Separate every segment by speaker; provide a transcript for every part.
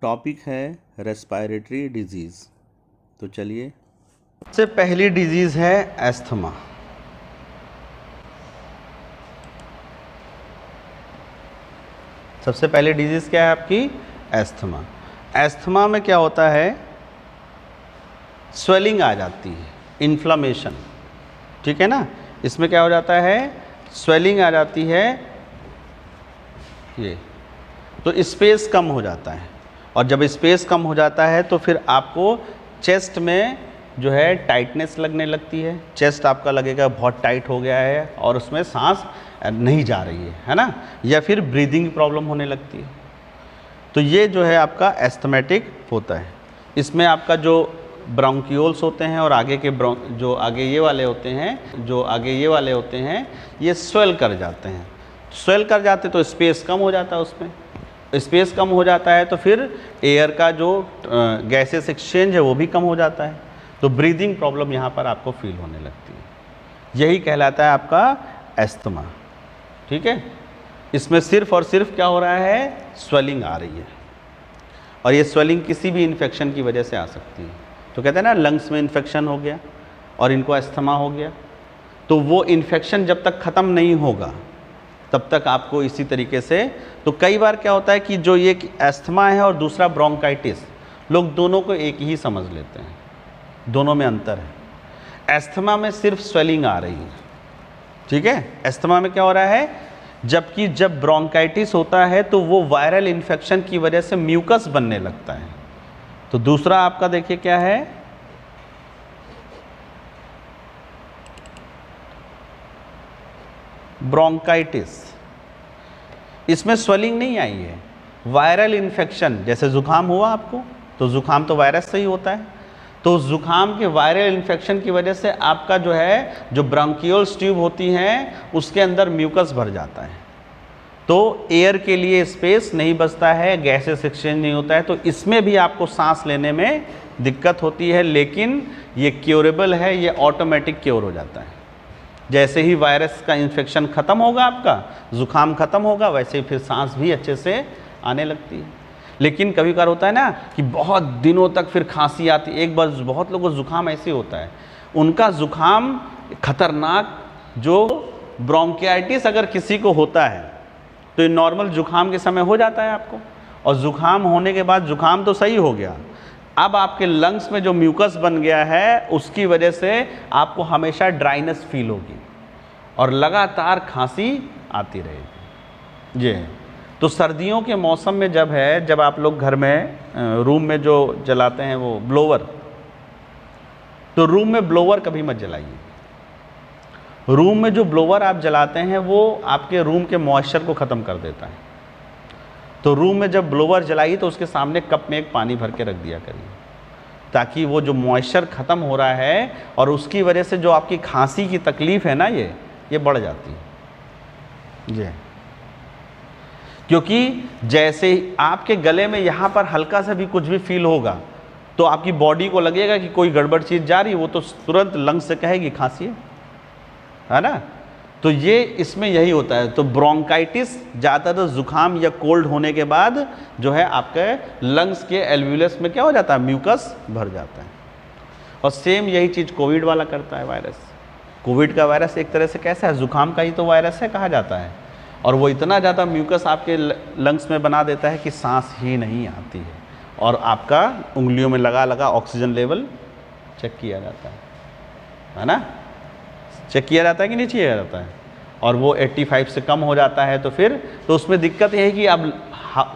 Speaker 1: Topic है respiratory disease. तो चलिए, सबसे पहली डिजीज़ है एस्थमा। सबसे पहली डिजीज़ क्या है आपकी? एस्थमा। एस्थमा में क्या होता है? स्वेलिंग आ जाती है, इन्फ्लामेशन, ठीक है ना। इसमें क्या हो जाता है? स्वेलिंग आ जाती है, ये तो स्पेस कम हो जाता है, और जब स्पेस कम हो जाता है तो फिर आपको चेस्ट में जो है टाइटनेस लगने लगती है। चेस्ट आपका लगेगा बहुत टाइट हो गया है और उसमें सांस नहीं जा रही है ना, या फिर ब्रीदिंग प्रॉब्लम होने लगती है। तो ये जो है आपका एस्थमेटिक होता है। इसमें आपका जो ब्रोंकियोल्स होते हैं और आगे के जो आगे ये वाले होते हैं ये स्वेल कर जाते हैं। स्वेल कर जाते तो स्पेस कम हो जाता है, उसमें स्पेस कम हो जाता है तो फिर एयर का जो गैसेस एक्सचेंज है वो भी कम हो जाता है, तो ब्रीदिंग प्रॉब्लम यहाँ पर आपको फील होने लगती है। यही कहलाता है आपका एस्थमा, ठीक है। इसमें सिर्फ और सिर्फ क्या हो रहा है? स्वेलिंग आ रही है, और ये स्वेलिंग किसी भी इन्फेक्शन की वजह से आ सकती है। तो कहते हैं ना, लंग्स में इन्फेक्शन हो गया और इनको एस्थमा हो गया, तो वो इन्फेक्शन जब तक ख़त्म नहीं होगा तब तक आपको इसी तरीके से। तो कई बार क्या होता है कि जो ये एस्थमा है और दूसरा ब्रोंकाइटिस, लोग दोनों को एक ही समझ लेते हैं, दोनों में अंतर है। एस्थमा में सिर्फ स्वेलिंग आ रही है, ठीक है। एस्थमा में क्या हो रहा है? जबकि जब ब्रोंकाइटिस होता है तो वो वायरल इन्फेक्शन की वजह से म्यूकस बनने लगता है। तो दूसरा आपका देखिए क्या है? ब्रोंकाइटिस। इसमें स्वेलिंग नहीं आई है, वायरल इन्फेक्शन। जैसे जुकाम हुआ आपको, तो जुकाम तो वायरस से ही होता है, तो जुकाम के वायरल इन्फेक्शन की वजह से आपका जो है, जो ब्रोंकियोल्स ट्यूब होती हैं उसके अंदर म्यूकस भर जाता है, तो एयर के लिए स्पेस नहीं बचता है, गैसेस एक्सचेंज नहीं होता है, तो इसमें भी आपको सांस लेने में दिक्कत होती है। लेकिन ये क्योरेबल है, ये ऑटोमेटिक क्योर हो जाता है। जैसे ही वायरस का इन्फेक्शन ख़त्म होगा, आपका जुकाम ख़त्म होगा, वैसे ही फिर सांस भी अच्छे से आने लगती है। लेकिन कभी कभार होता है ना कि बहुत दिनों तक फिर खांसी आती है। एक बार बहुत लोगों को जुकाम ऐसे होता है, उनका जुकाम खतरनाक, जो ब्रोंकियाइटिस अगर किसी को होता है तो ये नॉर्मल जुकाम के समय हो जाता है आपको, और जुकाम होने के बाद जुकाम तो सही हो गया, अब आपके लंग्स में जो म्यूकस बन गया है उसकी वजह से आपको हमेशा ड्राइनेस फील होगी और लगातार खांसी आती रहेगी। जी, तो सर्दियों के मौसम में जब आप लोग घर में रूम में जो जलाते हैं वो ब्लोवर, तो रूम में ब्लोवर कभी मत जलाइए। रूम में जो ब्लोवर आप जलाते हैं वो आपके रूम के मॉइस्चर को ख़त्म कर देता है। तो रूम में जब ब्लोवर जलाइए तो उसके सामने कप में एक पानी भर के रख दिया करिए, ताकि वो जो मॉइस्चर ख़त्म हो रहा है और उसकी वजह से जो आपकी खांसी की तकलीफ़ है ना, ये बढ़ जाती है। जी, क्योंकि जैसे आपके गले में यहाँ पर हल्का सा भी कुछ भी फील होगा तो आपकी बॉडी को लगेगा कि कोई गड़बड़ चीज़ जा रही है, वो तो तुरंत लंग्स से कहेगी खांसी है ना। तो ये इसमें यही होता है। तो ब्रोंकाइटिस ज़्यादातर जुकाम या कोल्ड होने के बाद जो है आपके लंग्स के एल्वुलस में क्या हो जाता है? म्यूकस भर जाता है। और सेम यही चीज़ कोविड वाला करता है, वायरस। कोविड का वायरस एक तरह से कैसा है? जुकाम का ही तो वायरस है कहा जाता है, और वो इतना ज़्यादा म्यूकस आपके लंग्स में बना देता है कि सांस ही नहीं आती है, और आपका उंगलियों में लगा ऑक्सीजन लेवल चेक किया जाता है ना। चेक किया जाता है कि नहीं किया जाता है, और वो 85 से कम हो जाता है तो फिर तो उसमें दिक्कत यह है कि अब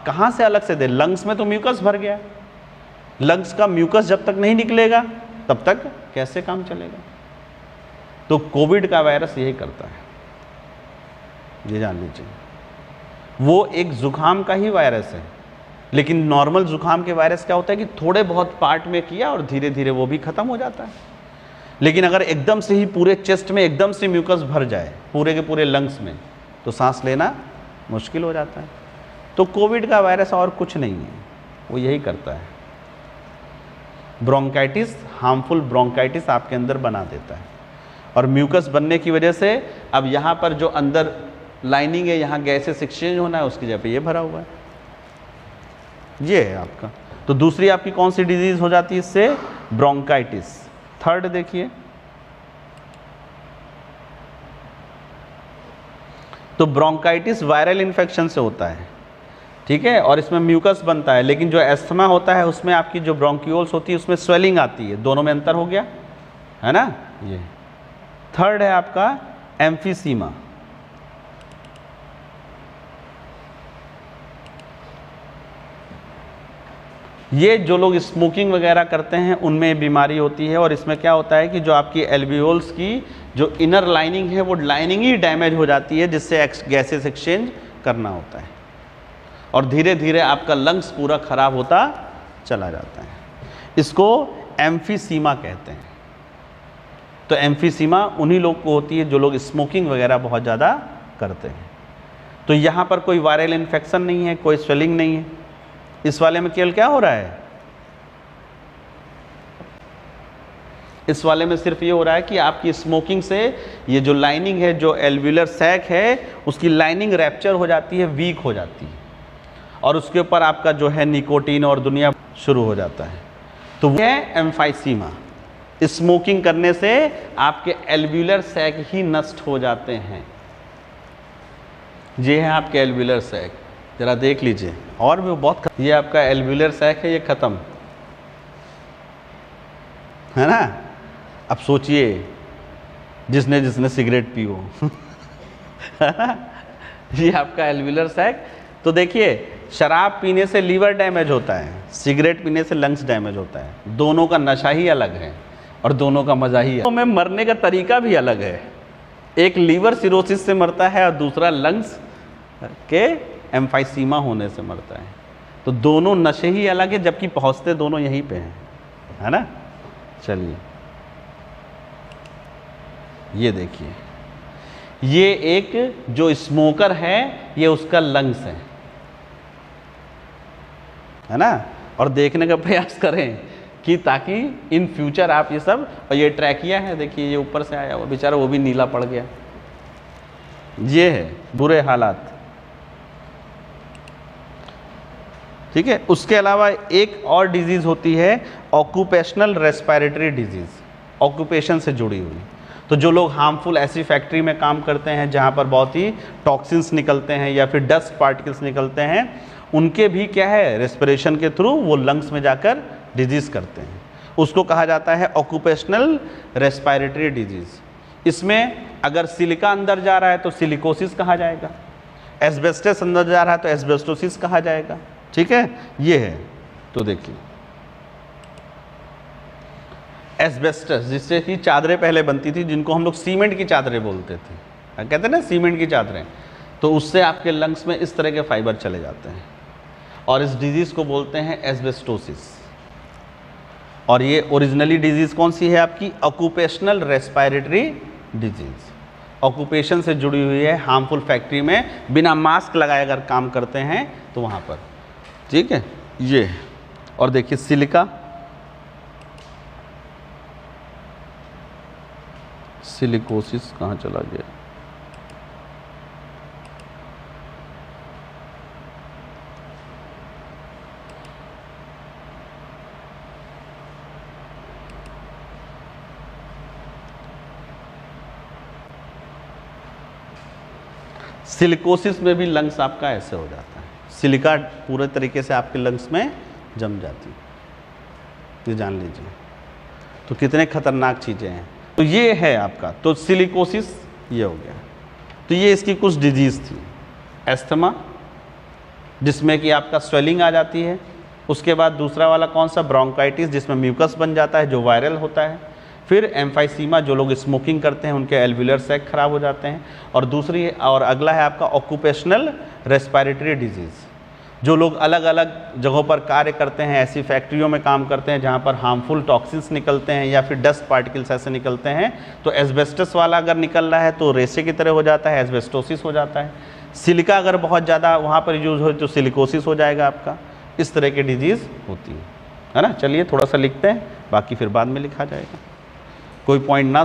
Speaker 1: कहाँ से अलग से दे? लंग्स में तो म्यूकस भर गया, लंग्स का म्यूकस जब तक नहीं निकलेगा तब तक कैसे काम चलेगा? तो कोविड का वायरस यही करता है, ये जान लीजिए। वो एक जुकाम का ही वायरस है, लेकिन नॉर्मल जुकाम के वायरस क्या होता है कि थोड़े बहुत पार्ट में किया और धीरे धीरे वो भी ख़त्म हो जाता है। लेकिन अगर एकदम से ही पूरे चेस्ट में एकदम से म्यूकस भर जाए पूरे के पूरे लंग्स में, तो सांस लेना मुश्किल हो जाता है। तो कोविड का वायरस और कुछ नहीं है, वो यही करता है। ब्रोंकाइटिस, हार्मफुल ब्रोंकाइटिस आपके अंदर बना देता है, और म्यूकस बनने की वजह से अब यहाँ पर जो अंदर लाइनिंग है, यहाँ गैसेस एक्सचेंज होना है, उसकी जगह पे ये भरा हुआ है। ये है आपका। तो दूसरी आपकी कौन सी डिजीज हो जाती है इससे? ब्रोंकाइटिस। थर्ड देखिए, तो ब्रोंकाइटिस वायरल इन्फेक्शन से होता है, ठीक है, और इसमें म्यूकस बनता है। लेकिन जो एस्थमा होता है उसमें आपकी जो ब्रोंक्यूल्स होती है उसमें स्वेलिंग आती है। दोनों में अंतर हो गया है ना। ये थर्ड है आपका एम्फीसीमा। ये जो लोग स्मोकिंग वगैरह करते हैं उनमें बीमारी होती है। और इसमें क्या होता है कि जो आपकी एल्वियोल्स की जो इनर लाइनिंग है वो लाइनिंग ही डैमेज हो जाती है, जिससे गैसेस एक्सचेंज करना होता है और धीरे धीरे आपका लंग्स पूरा खराब होता चला जाता है। इसको एम्फीसीमा कहते हैं। तो एम्फीसीमा उन्हीं लोग को होती है जो लोग स्मोकिंग वगैरह बहुत ज़्यादा करते हैं। तो यहाँ पर कोई वायरल इन्फेक्शन नहीं है, कोई स्वेलिंग नहीं है। इस वाले में केवल क्या हो रहा है? इस वाले में सिर्फ ये हो रहा है कि आपकी स्मोकिंग से ये जो लाइनिंग है, जो एल्वियुलर सैक है, उसकी लाइनिंग रैप्चर हो जाती है, वीक हो जाती है और उसके ऊपर आपका जो है निकोटीन और दुनिया शुरू हो जाता है। तो वो है एम्फाइसीमा। स्मोकिंग करने से आपके एल्वियुलर सैक ही नष्ट हो जाते हैं। ये है आपके एल्वियुलर सैक, जरा देख लीजिए। और भी बहुत ये आपका एल्वियुलर सैक है, ये खत्म है ना। अब सोचिए जिसने जिसने सिगरेट पी हो ये आपका एल्वियुलर सैक। तो देखिए शराब पीने से लीवर डैमेज होता है, सिगरेट पीने से लंग्स डैमेज होता है। दोनों का नशा ही अलग है और दोनों का मजा ही है। तो में मरने का तरीका भी अलग है। एक लीवर सिरोसिस से मरता है और दूसरा लंग्स के एम्फाइसीमा होने से मरता है। तो दोनों नशे ही अलग है, जबकि पहुंचते दोनों यहीं पे हैं, है ना। चलिए ये देखिए, ये एक जो स्मोकर है ये उसका लंग्स है ना। और देखने का प्रयास करें कि ताकि इन फ्यूचर आप ये सब, और ये ट्रैकिया है देखिए, ये ऊपर से आया हुआ बेचारा, वो भी नीला पड़ गया। ये है बुरे हालात, ठीक है। उसके अलावा एक और डिजीज़ होती है ऑक्यूपेशनल रेस्पिरेटरी डिजीज़, ऑक्यूपेशन से जुड़ी हुई। तो जो लोग हार्मफुल ऐसी फैक्ट्री में काम करते हैं जहाँ पर बहुत ही टॉक्सिन्स निकलते हैं या फिर डस्ट पार्टिकल्स निकलते हैं, उनके भी क्या है, रेस्पिरेशन के थ्रू वो लंग्स में जाकर डिजीज़ करते हैं। उसको कहा जाता है ऑक्यूपेशनल रेस्पिरेटरी डिजीज़। इसमें अगर सिलिका अंदर जा रहा है तो सिलिकोसिस कहा जाएगा, एस्बेस्टस अंदर जा रहा है तो एस्बेस्टोसिस कहा जाएगा, ठीक है। ये है, तो देखिए एस्बेस्टस, जिससे कि चादरें पहले बनती थी, जिनको हम लोग सीमेंट की चादरें बोलते थे, कहते हैं ना सीमेंट की चादरें। तो उससे आपके लंग्स में इस तरह के फाइबर चले जाते हैं और इस डिजीज़ को बोलते हैं एस्बेस्टोसिस। और ये ओरिजिनली डिजीज़ कौन सी है आपकी? Occupational respiratory disease. ऑक्यूपेशन से जुड़ी हुई है, हार्मफुल फैक्ट्री में बिना मास्क लगाए अगर काम करते हैं तो वहाँ पर, ठीक है। ये और देखिए सिलिका, सिलिकोसिस कहाँ चला गया? सिलिकोसिस में भी लंग्स आपका ऐसे हो जाता है, सिलिका पूरे तरीके से आपके लंग्स में जम जाती है, ये जान लीजिए। तो कितने खतरनाक चीज़ें हैं। तो ये है आपका, तो सिलिकोसिस ये हो गया। तो ये इसकी कुछ डिजीज़ थी। एस्थमा, जिसमें कि आपका स्वेलिंग आ जाती है। उसके बाद दूसरा वाला कौन सा? ब्रोंकाइटिस, जिसमें म्यूकस बन जाता है जो वायरल होता है। फिर एम्फाइसीमा, जो लोग स्मोकिंग करते हैं उनके एल्वियुलर सैक खराब हो जाते हैं। और अगला है आपका ऑक्यूपेशनल रेस्पिरेटरी डिजीज़, जो लोग अलग अलग जगहों पर कार्य करते हैं, ऐसी फैक्ट्रियों में काम करते हैं जहाँ पर हार्मफुल टॉक्सिन्स निकलते हैं या फिर डस्ट पार्टिकल्स ऐसे निकलते हैं। तो एस्बेस्टस वाला अगर निकल रहा है तो रेशे की तरह हो जाता है, एस्बेस्टोसिस हो जाता है। सिलिका अगर बहुत ज़्यादा वहाँ पर यूज हो तो सिलिकोसिस हो जाएगा आपका। इस तरह की डिजीज़ होती है ना। चलिए थोड़ा सा लिखते हैं, बाकी फिर बाद में लिखा जाएगा। कोई पॉइंट ना